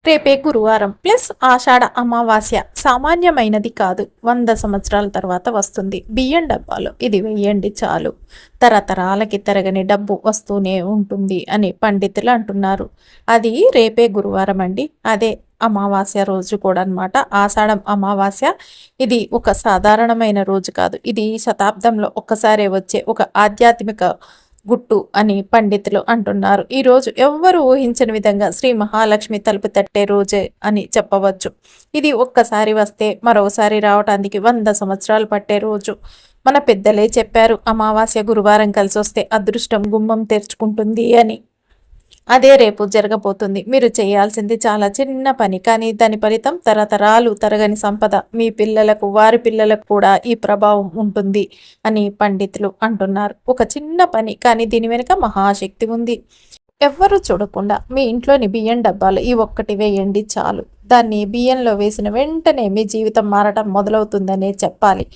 రేపే గురువారం ప్లస్ ఆషాఢ అమావాస్య సామాన్యమైనది కాదు. 100 సంవత్సరాల తర్వాత వస్తుంది. బియ్యం డబ్బాలో ఇది వెయ్యండి చాలు. తరతరాలకి తరగని డబ్బు వస్తూనే ఉంటుంది అని పండితులు అంటున్నారు. అది రేపే గురువారం అండి. అదే అమావాస్య రోజు కూడా అనమాట. ఆషాఢం అమావాస్య. ఇది ఒక సాధారణమైన రోజు కాదు. ఇది శతాబ్దంలో ఒక్కసారే వచ్చే ఒక ఆధ్యాత్మిక గుట్టు అని పండితులు అంటున్నారు. ఈ రోజు ఎవ్వరు ఊహించని విధంగా శ్రీ మహాలక్ష్మి తలుపు తట్టే రోజే అని చెప్పవచ్చు. ఇది ఒక్కసారి వస్తే మరోసారి రావటానికి 100 సంవత్సరాలు పట్టే రోజు. మన పెద్దలే చెప్పారు, అమావాస్య గురువారం కలిసి వస్తే అదృష్టం గుమ్మం తెరుచుకుంటుంది అని. అదే రేపు జరగబోతుంది. మీరు చేయాల్సింది చాలా చిన్న పని, కానీ దాని ఫలితం తరతరాలు తరగని సంపద. మీ పిల్లలకు, వారి పిల్లలకు కూడా ఈ ప్రభావం ఉంటుంది అని పండితులు అంటున్నారు. ఒక చిన్న పని, కానీ దీని వెనుక మహాశక్తి ఉంది. ఎవ్వరూ చూడకుండా మీ ఇంట్లోని బియ్యం డబ్బాలు ఈ ఒక్కటి వేయండి చాలు. దాన్ని బియ్యంలో వేసిన వెంటనే మీ జీవితం మారటం మొదలవుతుందనే చెప్పాలి.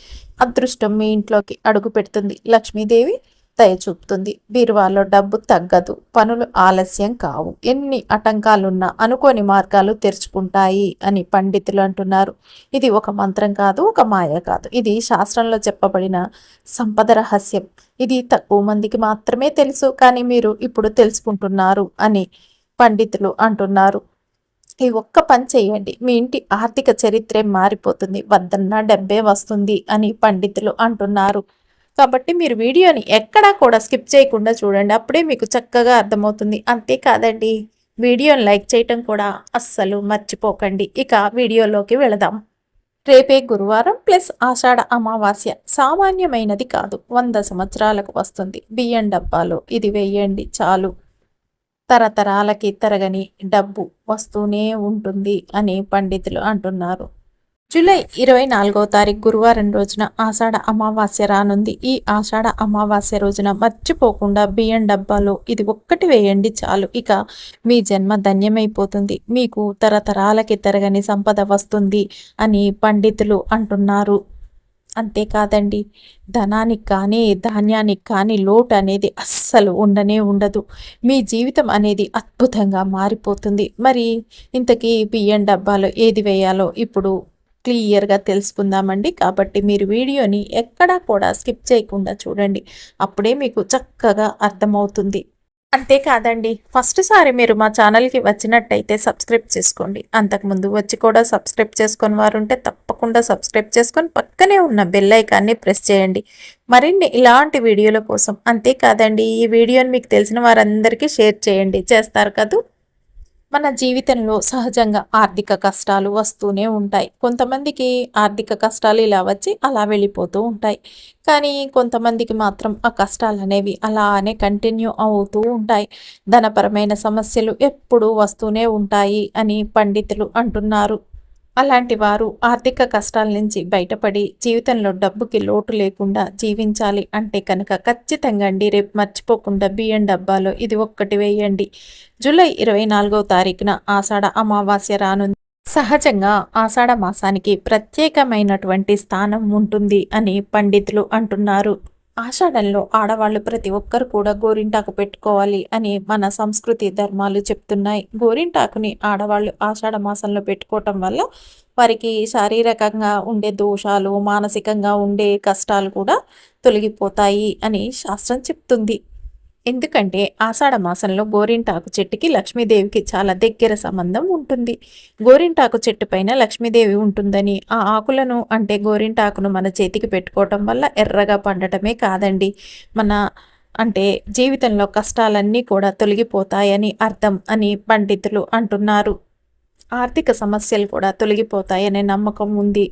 అదృష్టం మీ ఇంట్లోకి అడుగు పెడుతుంది. లక్ష్మీదేవి దయ చూపుతుంది. బీరువాలో డబ్బు తగ్గదు. పనులు ఆలస్యం కావు. ఎన్ని ఆటంకాలున్నా అనుకోని మార్గాలు తెరుచుకుంటాయి అని పండితులు అంటున్నారు. ఇది ఒక మంత్రం కాదు, ఒక మాయ కాదు. ఇది శాస్త్రంలో చెప్పబడిన సంపద రహస్యం. ఇది తక్కువ మందికి మాత్రమే తెలుసు, కానీ మీరు ఇప్పుడు తెలుసుకుంటున్నారు అని పండితులు అంటున్నారు. ఈ ఒక్క పని చేయండి, మీ ఇంటి ఆర్థిక చరిత్రే మారిపోతుంది. వద్దన్నా డబ్బే వస్తుంది అని పండితులు అంటున్నారు. కాబట్టి మీరు వీడియోని ఎక్కడా కూడా స్కిప్ చేయకుండా చూడండి. అప్పుడే మీకు చక్కగా అర్థమవుతుంది. అంతేకాదండి, వీడియోని లైక్ చేయటం కూడా అస్సలు మర్చిపోకండి. ఇక వీడియోలోకి వెళదాం. రేపే గురువారం ప్లస్ ఆషాఢ అమావాస్య సామాన్యమైనది కాదు. 100 సంవత్సరాలకు వస్తుంది. బియ్యం డబ్బాలో ఇది వెయ్యండి చాలు. తరతరాలకి తరగని డబ్బు వస్తూనే ఉంటుంది అని పండితులు అంటున్నారు. జూలై 24వ తారీఖు గురువారం రోజున ఆషాఢ అమావాస్య రానుంది. ఈ ఆషాఢ అమావాస్య రోజున మర్చిపోకుండా బియ్యం డబ్బాలో ఇది ఒక్కటి వేయండి చాలు. ఇక మీ జన్మ ధన్యమైపోతుంది. మీకు తరతరాలకి తరగని సంపద వస్తుంది అని పండితులు అంటున్నారు. అంతేకాదండి, ధనానికి కానీ ధాన్యానికి కానీ లోటు అనేది అస్సలు ఉండనే ఉండదు. మీ జీవితం అనేది అద్భుతంగా మారిపోతుంది. మరి ఇంతకీ బియ్యం డబ్బాలో ఏది వేయాలో ఇప్పుడు క్లియర్గా తెలుసుకుందామండి. కాబట్టి మీరు వీడియోని ఎక్కడా కూడా స్కిప్ చేయకుండా చూడండి. అప్పుడే మీకు చక్కగా అర్థమవుతుంది. అంతేకాదండి, ఫస్ట్ సారి మీరు మా ఛానల్కి వచ్చినట్టయితే సబ్స్క్రైబ్ చేసుకోండి. అంతకుముందు వచ్చి కూడా సబ్స్క్రైబ్ చేసుకొని వారు ఉంటే తప్పకుండా సబ్స్క్రైబ్ చేసుకొని పక్కనే ఉన్న బెల్ ఐకాన్ని ప్రెస్ చేయండి మరిన్ని ఇలాంటి వీడియోల కోసం. అంతేకాదండి, ఈ వీడియోని మీకు తెలిసిన వారందరికీ షేర్ చేయండి. చేస్తారు కదూ. మన జీవితంలో సహజంగా ఆర్థిక కష్టాలు వస్తూనే ఉంటాయి. కొంతమందికి ఆర్థిక కష్టాలు ఇలా వచ్చి అలా వెళ్ళిపోతూ ఉంటాయి. కానీ కొంతమందికి మాత్రం ఆ కష్టాలు అనేవి అలానే కంటిన్యూ అవుతూ ఉంటాయి. ధనపరమైన సమస్యలు ఎప్పుడూ వస్తూనే ఉంటాయి అని పండితులు అంటున్నారు. అలాంటి వారు ఆర్థిక కష్టాల నుంచి బయటపడి జీవితంలో డబ్బుకి లోటు లేకుండా జీవించాలి అంటే కనుక ఖచ్చితంగా అండి, రేపు మర్చిపోకుండా బియ్యం డబ్బాలో ఇది ఒక్కటి వేయండి. జూలై 24వ తారీఖున ఆషాఢ అమావాస్య రానుంది. సహజంగా ఆషాఢ మాసానికి ప్రత్యేకమైనటువంటి స్థానం ఉంటుంది అని పండితులు అంటున్నారు. ఆషాఢంలో ఆడవాళ్ళు ప్రతి ఒక్కరు కూడా గోరింటాకు పెట్టుకోవాలి అని మన సంస్కృతి ధర్మాలు చెప్తున్నాయి. గోరింటాకుని ఆడవాళ్ళు ఆషాఢ మాసంలో పెట్టుకోవటం వల్ల వారికి శారీరకంగా ఉండే దోషాలు, మానసికంగా ఉండే కష్టాలు కూడా తొలగిపోతాయి అని శాస్త్రం చెప్తుంది. ఎందుకంటే ఆషాఢ మాసంలో గోరింటాకు చెట్టుకి లక్ష్మీదేవికి చాలా దగ్గర సంబంధం ఉంటుంది. గోరింటాకు చెట్టు పైన లక్ష్మీదేవి ఉంటుందని, ఆ ఆకులను అంటే గోరింటాకును మన చేతికి పెట్టుకోవటం వల్ల ఎర్రగా పండటమే కాదండి, మన అంటే జీవితంలో కష్టాలన్నీ కూడా తొలగిపోతాయని అర్థం అని పండితులు అంటున్నారు. ఆర్థిక సమస్యలు కూడా తొలగిపోతాయనే నమ్మకం ఉంది.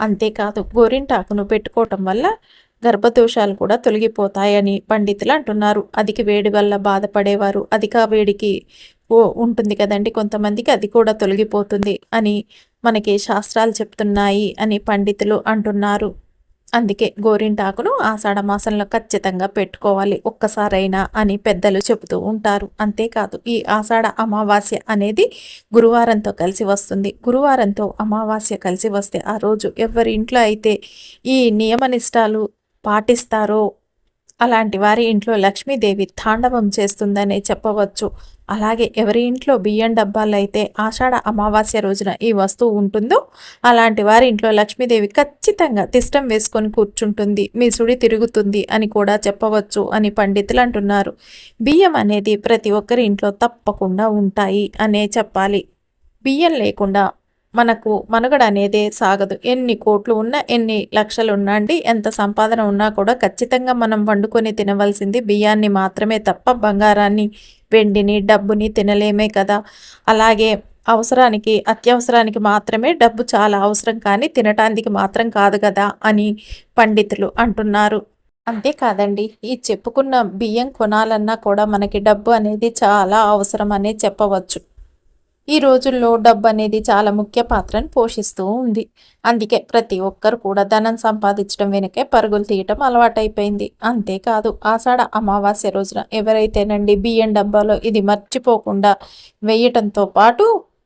అంతేకాదు, గోరింటాకును పెట్టుకోవటం వల్ల గర్భదోషాలు కూడా తొలగిపోతాయని పండితులు అంటున్నారు. అధిక వేడి వల్ల బాధపడేవారు, అధిక వేడికి ఉంటుంది కదండి కొంతమందికి, అది కూడా తొలగిపోతుంది అని మనకి శాస్త్రాలు చెప్తున్నాయి అని పండితులు అంటున్నారు. అందుకే గోరింటాకును ఆషాఢ మాసంలో ఖచ్చితంగా పెట్టుకోవాలి ఒక్కసారైనా అని పెద్దలు చెబుతూ ఉంటారు. అంతేకాదు, ఈ ఆషాఢ అమావాస్య అనేది గురువారంతో కలిసి వస్తుంది. గురువారంతో అమావాస్య కలిసి వస్తే ఆ రోజు ఎవరి ఇంట్లో అయితే ఈ నియమనిష్టాలు పాటిస్తారో అలాంటి వారి ఇంట్లో లక్ష్మీదేవి తాండవం చేస్తుందనే చెప్పవచ్చు. అలాగే ఎవరి ఇంట్లో బియ్యం డబ్బాల్లో అయితే ఆషాఢ అమావాస్య రోజున ఈ వస్తువు ఉంటుందో అలాంటి వారి ఇంట్లో లక్ష్మీదేవి ఖచ్చితంగా తిష్టం వేసుకొని కూర్చుంటుంది, మీ సుడి తిరుగుతుంది అని కూడా చెప్పవచ్చు అని పండితులు అంటున్నారు. బియ్యం అనేది ప్రతి ఒక్కరి ఇంట్లో తప్పకుండా ఉంటాయి అనే చెప్పాలి. బియ్యం లేకుండా మనకు మనుగడ అనేదే సాగదు. ఎన్ని కోట్లు ఉన్నా, ఎన్ని లక్షలు ఉన్నా అండి, ఎంత సంపాదన ఉన్నా కూడా ఖచ్చితంగా మనం వండుకొని తినవలసింది బియ్యాన్ని మాత్రమే తప్ప బంగారాన్ని, వెండిని, డబ్బుని తినలేమే కదా. అలాగే అవసరానికి, అత్యవసరానికి మాత్రమే డబ్బు చాలా అవసరం, కానీ తినటానికి మాత్రం కాదు కదా అని పండితులు అంటున్నారు. అంతేకాదండి, ఈ చెప్పుకున్న బియ్యం కొనాలన్నా కూడా మనకి డబ్బు అనేది చాలా అవసరం అనే చెప్పవచ్చు. ఈ రోజుల్లో డబ్బు అనేది చాలా ముఖ్య పాత్రను పోషిస్తూ ఉంది. అందుకే ప్రతి ఒక్కరు కూడా ధనం సంపాదించడం వెనకే పరుగులు తీయటం అలవాటైపోయింది. అంతేకాదు, ఆషాఢ అమావాస్య రోజున ఎవరైతేనండి బియ్యం డబ్బాలో ఇది మర్చిపోకుండా వేయటంతో పాటు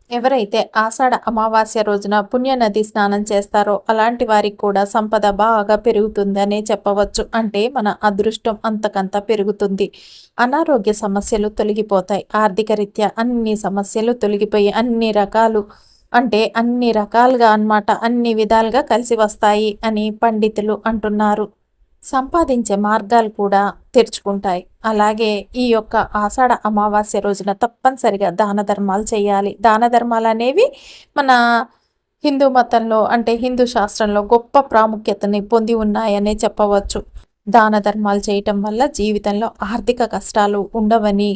ఎవరైతే ఆషాఢ అమావాస్య రోజున పుణ్యనది స్నానం చేస్తారో అలాంటి వారికి కూడా సంపద బాగా పెరుగుతుందనే చెప్పవచ్చు. అంటే మన అదృష్టం అంతకంత పెరుగుతుంది. అనారోగ్య సమస్యలు తొలగిపోతాయి. ఆర్థిక రీత్యా అన్ని సమస్యలు తొలగిపోయి అన్ని రకాలుగా అన్నమాట, అన్ని విధాలుగా కలిసి వస్తాయి అని పండితులు అంటున్నారు. సంపాదించే మార్గాలు కూడా తెరుచుకుంటాయి. అలాగే ఈ యొక్క ఆషాఢ అమావాస్య రోజున తప్పనిసరిగా దాన ధర్మాలు చేయాలి. దాన ధర్మాలు అనేవి మన హిందూ మతంలో, అంటే హిందూ శాస్త్రంలో గొప్ప ప్రాముఖ్యతని పొంది ఉన్నాయనే చెప్పవచ్చు. దాన ధర్మాలు చేయటం వల్ల జీవితంలో ఆర్థిక కష్టాలు ఉండవని,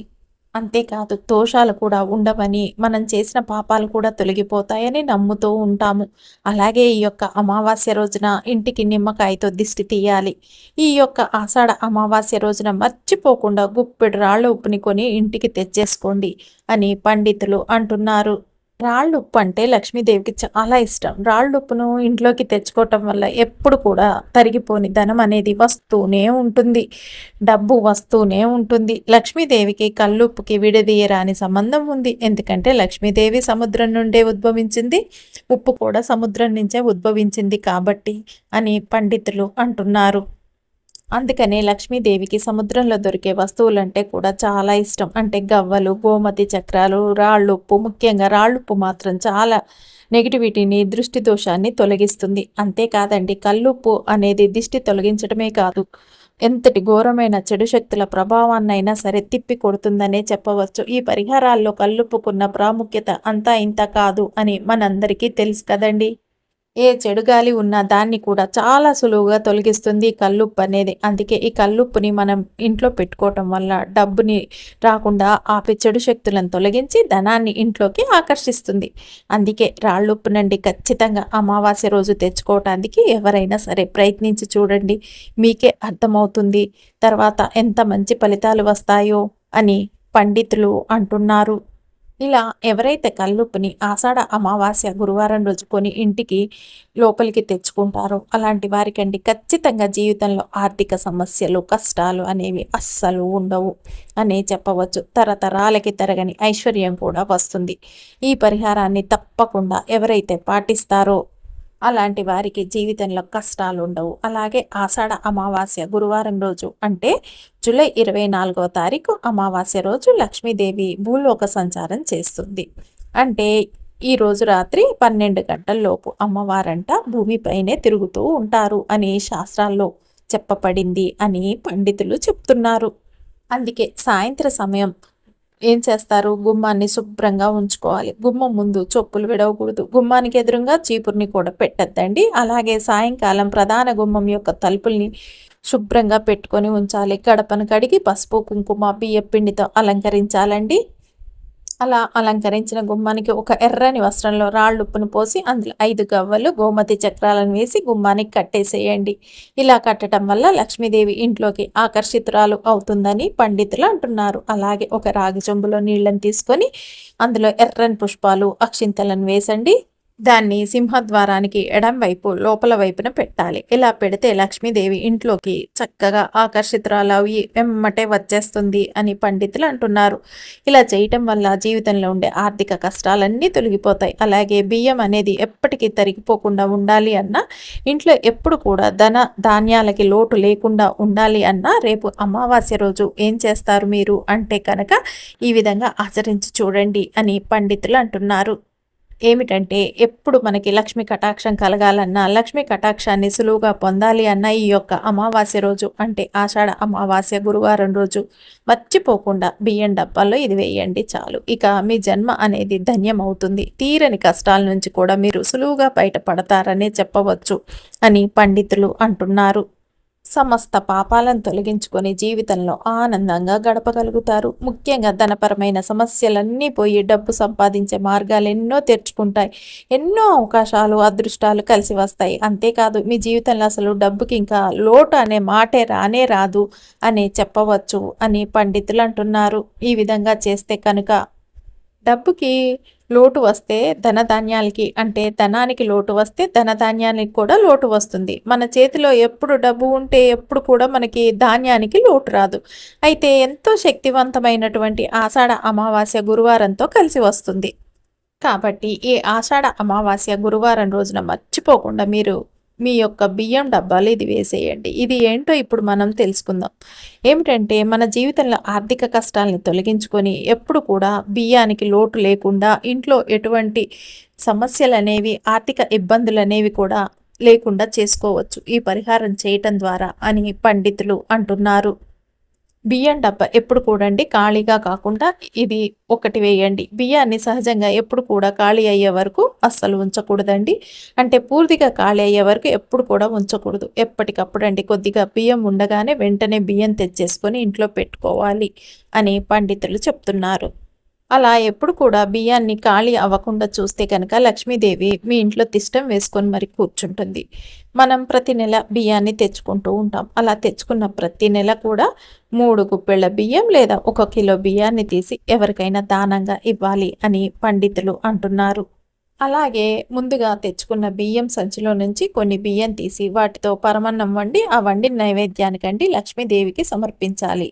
అంతేకాదు దోషాలు కూడా ఉండవని, మనం చేసిన పాపాలు కూడా తొలగిపోతాయని నమ్ముతూ ఉంటాము. అలాగే ఈ యొక్క అమావాస్య రోజున ఇంటికి నిమ్మకాయతో దిష్టి తీయాలి. ఈ యొక్క ఆషాఢ అమావాస్య రోజున మర్చిపోకుండా గుప్పెడు రాళ్ళ ఉప్పుని కొని ఇంటికి తెచ్చేసుకోండి అని పండితులు అంటున్నారు. రాళ్ళుప్పు అంటే లక్ష్మీదేవికి చాలా ఇష్టం. రాళ్ళుప్పును ఇంట్లోకి తెచ్చుకోవటం వల్ల ఎప్పుడు కూడా తరిగిపోని ధనం అనేది వస్తూనే ఉంటుంది, డబ్బు వస్తూనే ఉంటుంది. లక్ష్మీదేవికి కల్లుప్పుకి విడదీయరాని సంబంధం ఉంది. ఎందుకంటే లక్ష్మీదేవి సముద్రం నుండే ఉద్భవించింది, ఉప్పు కూడా సముద్రం నుంచే ఉద్భవించింది కాబట్టి అని పండితులు అంటున్నారు. అందుకనే లక్ష్మీదేవికి సముద్రంలో దొరికే వస్తువులంటే కూడా చాలా ఇష్టం. అంటే గవ్వలు, గోమతి చక్రాలు, రాళ్ళుప్పు, ముఖ్యంగా రాళ్ళుప్పు మాత్రం చాలా నెగిటివిటీని, దృష్టి దోషాన్ని తొలగిస్తుంది. అంతేకాదండి, కల్లుప్పు అనేది దిష్టి తొలగించడమే కాదు, ఎంతటి ఘోరమైన చెడు శక్తుల ప్రభావాన్నైనా సరే తిప్పి కొడుతుందనే చెప్పవచ్చు. ఈ పరిహారాల్లో కల్లుప్పుకున్న ప్రాముఖ్యత అంతా ఇంత కాదు అని మనందరికీ తెలుసు కదండి. ఏ చెడు గాలి ఉన్నా దాన్ని కూడా చాలా సులువుగా తొలగిస్తుంది ఈ కల్లుప్పు అనేది. అందుకే ఈ కల్లుప్పుని మనం ఇంట్లో పెట్టుకోవటం వల్ల డబ్బుని రాకుండా ఆపే చెడు శక్తులను తొలగించి ధనాన్ని ఇంట్లోకి ఆకర్షిస్తుంది. అందుకే రాళ్ళుప్పు నుండి ఖచ్చితంగా అమావాస్య రోజు తెచ్చుకోవటానికి ఎవరైనా సరే ప్రయత్నించి చూడండి, మీకే అర్థమవుతుంది తర్వాత ఎంత మంచి ఫలితాలు వస్తాయో అని పండితులు అంటున్నారు. ఇలా ఎవరైతే కల్లుప్పుని ఆషాఢ అమావాస్య గురువారం రోజు కొని ఇంటికి లోపలికి తెచ్చుకుంటారో అలాంటి వారికండి ఖచ్చితంగా జీవితంలో ఆర్థిక సమస్యలు, కష్టాలు అనేవి అస్సలు ఉండవు అనే చెప్పవచ్చు. తరతరాలకి తరగని ఐశ్వర్యం కూడా వస్తుంది. ఈ పరిహారాన్ని తప్పకుండా ఎవరైతే పాటిస్తారో అలాంటి వారికి జీవితంలో కష్టాలు ఉండవు. అలాగే ఆషాఢ అమావాస్య గురువారం రోజు అంటే జూలై 24వ తారీఖు అమావాస్య రోజు లక్ష్మీదేవి భూలోక సంచారం చేస్తుంది. అంటే ఈ రోజు రాత్రి 12 గంటల్లోపు అమ్మవారంట భూమిపైనే తిరుగుతూ ఉంటారు అని శాస్త్రాల్లో చెప్పబడింది అని పండితులు చెప్తున్నారు. అందుకే సాయంత్ర సమయం ఏం చేస్తారు, గుమ్మాన్ని శుభ్రంగా ఉంచుకోవాలి. గుమ్మం ముందు చెప్పులు విడవకూడదు. గుమ్మానికి ఎదురుగా చీపుర్ని కూడా పెట్టద్దండి. అలాగే సాయంకాలం ప్రధాన గుమ్మం యొక్క తలుపుల్ని శుభ్రంగా పెట్టుకొని ఉంచాలి. గడపను కడిగి పసుపు, కుంకుమ, బియ్యం పిండితో అలంకరించాలండి. అలా అలంకరించిన గుమ్మానికి ఒక ఎర్రని వస్త్రంలో రాళ్ళుప్పును పోసి అందులో 5 గవ్వలు, గోమతి చక్రాలను వేసి గుమ్మానికి కట్టేసేయండి. ఇలా కట్టడం వల్ల లక్ష్మీదేవి ఇంట్లోకి ఆకర్షితురాలు అవుతుందని పండితులు అంటున్నారు. అలాగే ఒక రాగి చెంబులో నీళ్ళని తీసుకొని అందులో ఎర్రని పుష్పాలు, అక్షింతలను వేసండి. దాన్ని సింహద్వారానికి ఎడం వైపు లోపల వైపున పెట్టాలి. ఇలా పెడితే లక్ష్మీదేవి ఇంట్లోకి చక్కగా ఆకర్షితురాలవి వెమ్మటే వచ్చేస్తుంది అని పండితులు అంటున్నారు. ఇలా చేయటం వల్ల జీవితంలో ఉండే ఆర్థిక కష్టాలన్నీ తొలగిపోతాయి. అలాగే బియ్యం అనేది ఎప్పటికీ తరిగిపోకుండా ఉండాలి అన్నా, ఇంట్లో ఎప్పుడు కూడా ధాన్యాలకి లోటు లేకుండా ఉండాలి అన్నా రేపు అమావాస్య రోజు ఏం చేస్తారు మీరు అంటే కనుక ఈ విధంగా ఆచరించి చూడండి అని పండితులు అంటున్నారు. ఏమిటంటే ఎప్పుడు మనకి లక్ష్మీ కటాక్షం కలగాలన్నా, లక్ష్మీ కటాక్షాన్ని సులువుగా పొందాలి అన్న ఈ యొక్క అమావాస్య రోజు అంటే ఆషాఢ అమావాస్య గురువారం రోజు మర్చిపోకుండా బియ్యం డబ్బాల్లో ఇది వేయండి చాలు. ఇక మీ జన్మ అనేది ధన్యమవుతుంది. తీరని కష్టాల నుంచి కూడా మీరు సులువుగా బయటపడతారనే చెప్పవచ్చు అని పండితులు అంటున్నారు. సమస్త పాపాలను తొలగించుకొని జీవితంలో ఆనందంగా గడపగలుగుతారు. ముఖ్యంగా ధనపరమైన సమస్యలన్నీ పోయి డబ్బు సంపాదించే మార్గాలు ఎన్నో తెరుచుకుంటాయి. ఎన్నో అవకాశాలు, అదృష్టాలు కలిసి వస్తాయి. అంతేకాదు మీ జీవితంలో అసలు డబ్బుకి ఇంకా లోటు అనే మాటే రానే రాదు అని చెప్పవచ్చు అని పండితులు అంటున్నారు. ఈ విధంగా చేస్తే కనుక డబ్బుకి లోటు వస్తే ధనధాన్యాలకి అంటే ధనానికి లోటు వస్తే ధనధాన్యానికి కూడా లోటు వస్తుంది. మన చేతిలో ఎప్పుడు డబ్బు ఉంటే ఎప్పుడు కూడా మనకి ధాన్యానికి లోటు రాదు. అయితే ఎంతో శక్తివంతమైనటువంటి ఆషాఢ అమావాస్య గురువారంతో కలిసి వస్తుంది. కాబట్టి ఈ ఆషాఢ అమావాస్య గురువారం రోజున మర్చిపోకుండా మీరు మీ యొక్క బియ్యం డబ్బాలు ఇది వేసేయండి. ఇది ఏంటో ఇప్పుడు మనం తెలుసుకుందాం. ఏమిటంటే మన జీవితంలో ఆర్థిక కష్టాలని తొలగించుకొని ఎప్పుడు కూడా బియ్యానికి లోటు లేకుండా ఇంట్లో ఎటువంటి సమస్యలు అనేవి, ఆర్థిక ఇబ్బందులు అనేవి కూడా లేకుండా చేసుకోవచ్చు ఈ పరిహారం చేయటం ద్వారా అని పండితులు అంటున్నారు. బియ్యం డబ్బా ఎప్పుడు కూడండి ఖాళీగా కాకుండా ఇది ఒకటి వేయండి. బియ్యాన్ని సహజంగా ఎప్పుడు కూడా ఖాళీ అయ్యే వరకు అస్సలు ఉంచకూడదండి. అంటే పూర్తిగా ఖాళీ అయ్యే వరకు ఎప్పుడు కూడా ఉంచకూడదు. ఎప్పటికప్పుడు అండి కొద్దిగా బియ్యం ఉండగానే వెంటనే బియ్యం తెచ్చేసుకొని ఇంట్లో పెట్టుకోవాలి అని పండితులు చెప్తున్నారు. అలా ఎప్పుడు కూడా బియ్యాన్ని ఖాళీ అవ్వకుండా చూస్తే కనుక లక్ష్మీదేవి మీ ఇంట్లో తిష్టం వేసుకొని మరి కూర్చుంటుంది. మనం ప్రతి నెల బియ్యాన్ని తెచ్చుకుంటూ ఉంటాం. అలా తెచ్చుకున్న ప్రతి నెల కూడా 3 గుప్పెళ్ళ బియ్యం లేదా 1 కిలో బియ్యాన్ని తీసి ఎవరికైనా దానంగా ఇవ్వాలి అని పండితులు అంటున్నారు. అలాగే ముందుగా తెచ్చుకున్న బియ్యం సంచిలో నుంచి కొన్ని బియ్యం తీసి వాటితో పరమన్నం వండి ఆ వండిన నైవేద్యానికండి లక్ష్మీదేవికి సమర్పించాలి.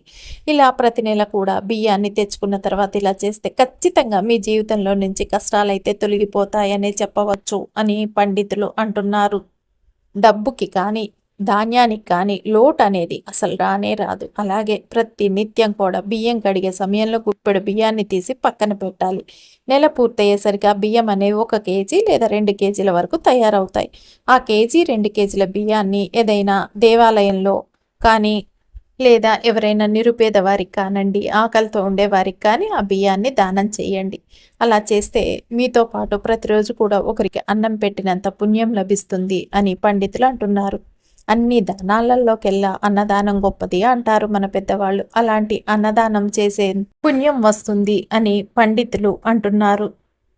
ఇలా ప్రతి నెల కూడా బియ్యాన్ని తెచ్చుకున్న తర్వాత ఇలా చేస్తే ఖచ్చితంగా మీ జీవితంలో నుంచి కష్టాలైతే తొలగిపోతాయనే చెప్పవచ్చు అని పండితులు అంటున్నారు. డబ్బుకి కానీ ధాన్యానికి కానీ లోటు అనేది అసలు రానే రాదు. అలాగే ప్రతి నిత్యం కూడా బియ్యం కడిగే సమయంలో గుప్పెడు బియ్యాన్ని తీసి పక్కన పెట్టాలి. నెల పూర్తయ్యేసరికి ఆ బియ్యం అనేవి 1 కేజీ లేదా 2 కేజీల వరకు తయారవుతాయి. ఆ కేజీ 2 కేజీల బియ్యాన్ని ఏదైనా దేవాలయంలో కానీ లేదా ఎవరైనా నిరుపేద వారికి కానండి, ఆకలితో ఉండేవారికి కానీ ఆ బియ్యాన్ని దానం చేయండి. అలా చేస్తే మీతో పాటు ప్రతిరోజు కూడా ఒకరికి అన్నం పెట్టినంత పుణ్యం లభిస్తుంది అని పండితులు అంటున్నారు. అన్ని దానాలలోకెల్లా అన్నదానం గొప్పది అంటారు మన పెద్దవాళ్ళు. అలాంటి అన్నదానం చేసే పుణ్యం వస్తుంది అని పండితులు అంటున్నారు.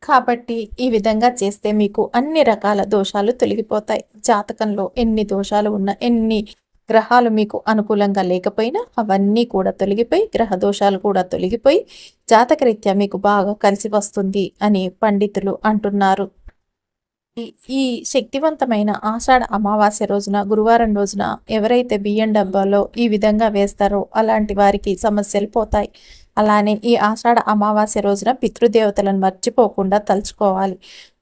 కాబట్టి ఈ విధంగా చేస్తే మీకు అన్ని రకాల దోషాలు తొలగిపోతాయి. జాతకంలో ఎన్ని దోషాలు ఉన్నా, ఎన్ని గ్రహాలు మీకు అనుకూలంగా లేకపోయినా అవన్నీ కూడా తొలగిపోయి, గ్రహ దోషాలు కూడా తొలగిపోయి జాతకరీత్యా మీకు బాగా కలిసి వస్తుంది అని పండితులు అంటున్నారు. ఈ శక్తివంతమైన ఆషాఢ అమావాస్య రోజున గురువారం రోజున ఎవరైతే బియ్యం డబ్బాలో ఈ విధంగా వేస్తారో అలాంటి వారికి సమస్యలు పోతాయి. అలానే ఈ ఆషాఢ అమావాస్య రోజున పితృదేవతలను మర్చిపోకుండా తలుచుకోవాలి.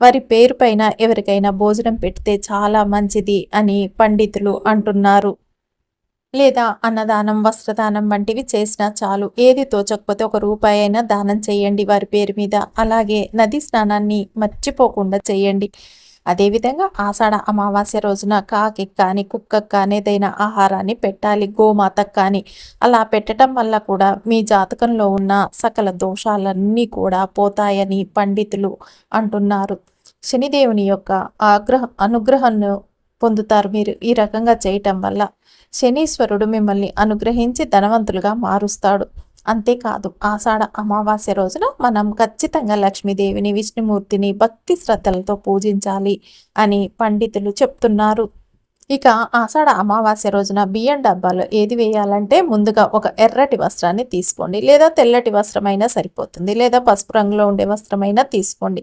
వారి పేరు పైన ఎవరికైనా భోజనం పెడితే చాలా మంచిది అని పండితులు అంటున్నారు. లేదా అన్నదానం, వస్త్రదానం వంటివి చేసినా చాలు. ఏది తోచకపోతే 1 రూపాయి అయినా దానం చేయండి వారి పేరు మీద. అలాగే నది స్నానాన్ని మర్చిపోకుండా చేయండి. అదేవిధంగా ఆషాఢ అమావాస్య రోజున కాకి కానీ, కుక్కకు కానీ ఏదైనా ఆహారాన్ని పెట్టాలి, గోమాతకు కానీ. అలా పెట్టడం వల్ల కూడా మీ జాతకంలో ఉన్న సకల దోషాలన్నీ కూడా పోతాయని పండితులు అంటున్నారు. శనిదేవుని యొక్క అనుగ్రహాన్ని పొందుతారు మీరు ఈ రకంగా చేయటం వల్ల. శనీశ్వరుడు మిమ్మల్ని అనుగ్రహించి ధనవంతులుగా మారుస్తాడు. అంతేకాదు ఆషాఢ అమావాస్య రోజున మనం ఖచ్చితంగా లక్ష్మీదేవిని, విష్ణుమూర్తిని భక్తి శ్రద్ధలతో పూజించాలి అని పండితులు చెప్తున్నారు. ఇక ఆషాఢ అమావాస్య రోజున బియ్యం డబ్బాలో ఏది వేయాలంటే ముందుగా ఒక ఎర్రటి వస్త్రాన్ని తీసుకోండి, లేదా తెల్లటి వస్త్రమైనా సరిపోతుంది, లేదా పసుపు రంగులో ఉండే వస్త్రమైనా తీసుకోండి.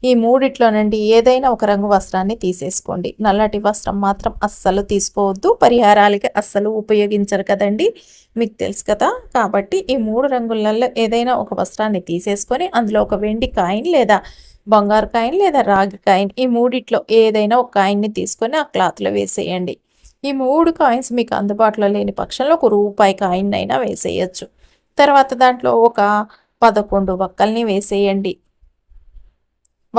ఈ మూడిట్లో నుండి ఏదైనా ఒక రంగు వస్త్రాన్ని తీసేసుకోండి. నల్లటి వస్త్రం మాత్రం అస్సలు తీసుకోవద్దు, పరిహారాలకి అస్సలు ఉపయోగించరు కదండి, మీకు తెలుసు కదా. కాబట్టి ఈ మూడు రంగులలో ఏదైనా ఒక వస్త్రాన్ని తీసేసుకొని అందులో ఒక వెండి కాయిన్ లేదా బంగారు కాయిన్ లేదా రాగి కాయిన్, ఈ మూడిట్లో ఏదైనా ఒక కాయిన్ని తీసుకొని ఆ క్లాత్లో వేసేయండి. ఈ మూడు కాయిన్స్ మీకు అందుబాటులో లేని పక్షంలో ఒక రూపాయి కాయిన్ అయినా వేసేయచ్చు. తర్వాత దాంట్లో ఒక 11 వక్కల్ని వేసేయండి.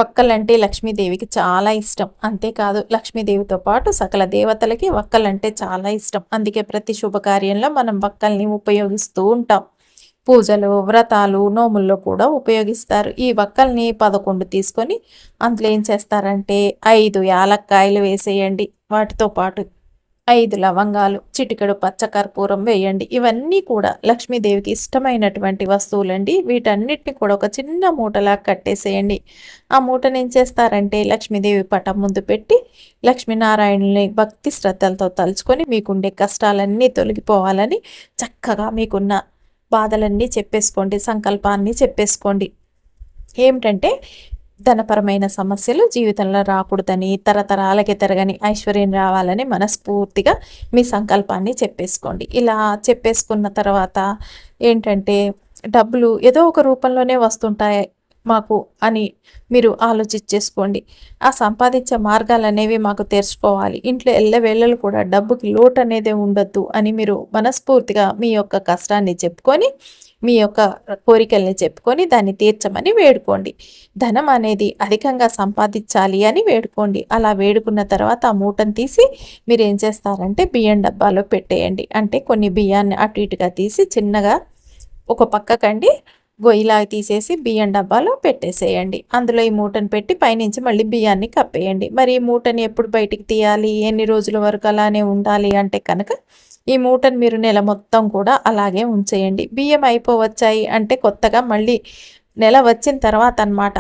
వక్కలంటే లక్ష్మీదేవికి చాలా ఇష్టం. అంతేకాదు, లక్ష్మీదేవితో పాటు సకల దేవతలకి వక్కలంటే చాలా ఇష్టం. అందుకే ప్రతి శుభకార్యంలో మనం వక్కల్ని ఉపయోగిస్తూ ఉంటాం. పూజలు, వ్రతాలు, నోముల్లో కూడా ఉపయోగిస్తారు. ఈ వక్కల్ని 11 తీసుకొని అందులో ఏం చేస్తారంటే 5 యాలక్కాయలు వేసేయండి. వాటితో పాటు 5 లవంగాలు, చిటికెడు పచ్చకర్పూరం వేయండి. ఇవన్నీ కూడా లక్ష్మీదేవికి ఇష్టమైనటువంటి వస్తువులండి. వీటన్నిటిని కూడా ఒక చిన్న మూటలా కట్టేసేయండి. ఆ మూటను ఏం చేస్తారంటే లక్ష్మీదేవి పటం ముందు పెట్టి లక్ష్మీనారాయణుని భక్తి శ్రద్ధలతో తలుచుకొని మీకుండే కష్టాలన్నీ తొలగిపోవాలని చక్కగా మీకున్న బాధలన్నీ చెప్పేసుకోండి, సంకల్పాన్ని చెప్పేసుకోండి. ఏమిటంటే ధనపరమైన సమస్యలు జీవితంలో రాకూడదని, తరతరాలకి తరగని ఐశ్వర్యం రావాలని మనస్ఫూర్తిగా మీ సంకల్పాన్ని చెప్పేసుకోండి. ఇలా చెప్పేసుకున్న తర్వాత ఏంటంటే డబ్బులు ఏదో ఒక రూపంలోనే వస్తుంటాయి మాకు అని మీరు ఆలోచించేసుకోండి. ఆ సంపాదించే మార్గాలు అనేవి మాకు తెరుచుకోవాలి, ఇంట్లో ఎల్లవేళలు కూడా డబ్బుకి లోటు అనేది ఉండొద్దు అని మీరు మనస్ఫూర్తిగా మీ యొక్క కష్టాన్ని చెప్పుకొని, మీ యొక్క కోరికల్ని చెప్పుకొని దాన్ని తీర్చమని వేడుకోండి. ధనం అనేది అధికంగా సంపాదించాలి అని వేడుకోండి. అలా వేడుకున్న తర్వాత ఆ మూటను తీసి మీరు ఏం చేస్తారంటే బియ్యం డబ్బాలో పెట్టేయండి. అంటే కొన్ని బియ్యాన్ని అటు ఇటుగా తీసి చిన్నగా ఒక పక్కకండి గొయ్యిలాగా తీసేసి బియ్యం డబ్బాలో పెట్టేసేయండి. అందులో ఈ మూటను పెట్టి పైనుంచి మళ్ళీ బియ్యాన్ని కప్పేయండి. మరి ఈ మూటని ఎప్పుడు బయటికి తీయాలి, ఎన్ని రోజుల వరకు అలానే ఉండాలి అంటే కనుక ఈ మూటను మీరు నెల మొత్తం కూడా అలాగే ఉంచేయండి. బియ్యం అయిపోవచ్చాయి అంటే కొత్తగా మళ్ళీ నెల వచ్చిన తర్వాత అన్నమాట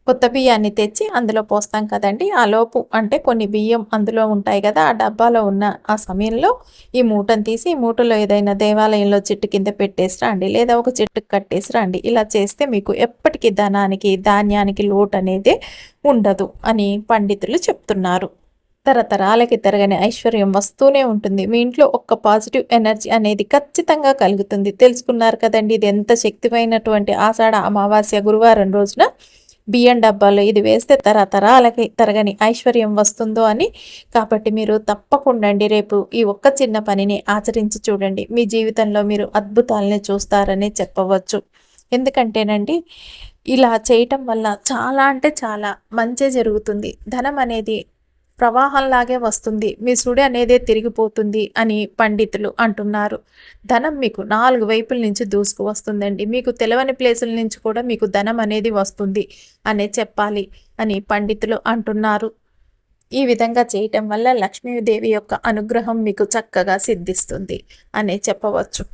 కొత్త బియ్యాన్ని తెచ్చి అందులో పోస్తాం కదండి. ఆ లోపు అంటే కొన్ని బియ్యం అందులో ఉంటాయి కదా, ఆ డబ్బాలో ఉన్న ఆ సమయంలో ఈ మూటను తీసి ఈ మూటలో ఏదైనా దేవాలయంలో చెట్టు కింద పెట్టేసి రండి, లేదా ఒక చెట్టుకు కట్టేసి రండి. ఇలా చేస్తే మీకు ఎప్పటికీ ధనానికి ధాన్యానికి లోటు అనేది ఉండదు అని పండితులు చెప్తున్నారు. తరతరాలకి తరగని ఐశ్వర్యం వస్తూనే ఉంటుంది. మీ ఇంట్లో ఒక్క పాజిటివ్ ఎనర్జీ అనేది ఖచ్చితంగా కలుగుతుంది. తెలుసుకున్నారు కదండి, ఇది ఎంత శక్తిమైనటువంటి ఆషాఢ అమావాస్య గురువారం రోజున బియ్యం డబ్బాలో ఇది వేస్తే తరతరాలకి తరగని ఐశ్వర్యం వస్తుందో అని. కాబట్టి మీరు తప్పకుండా రేపు ఈ ఒక్క చిన్న పనిని ఆచరించి చూడండి. మీ జీవితంలో మీరు అద్భుతాలని చూస్తారని చెప్పవచ్చు. ఎందుకంటేనండి ఇలా చేయటం వల్ల చాలా అంటే చాలా మంచి జరుగుతుంది. ధనం అనేది ప్రవాహంలాగే వస్తుంది, మీ సుడి అనేదే తిరిగిపోతుంది అని పండితులు అంటున్నారు. ధనం మీకు 4 వైపుల నుంచి దూసుకు వస్తుందండి. మీకు తెలవని ప్లేసుల నుంచి కూడా మీకు ధనం అనేది వస్తుంది అనే చెప్పాలి అని పండితులు అంటున్నారు. ఈ విధంగా చేయటం వల్ల లక్ష్మీదేవి యొక్క అనుగ్రహం మీకు చక్కగా సిద్ధిస్తుంది అనే చెప్పవచ్చు.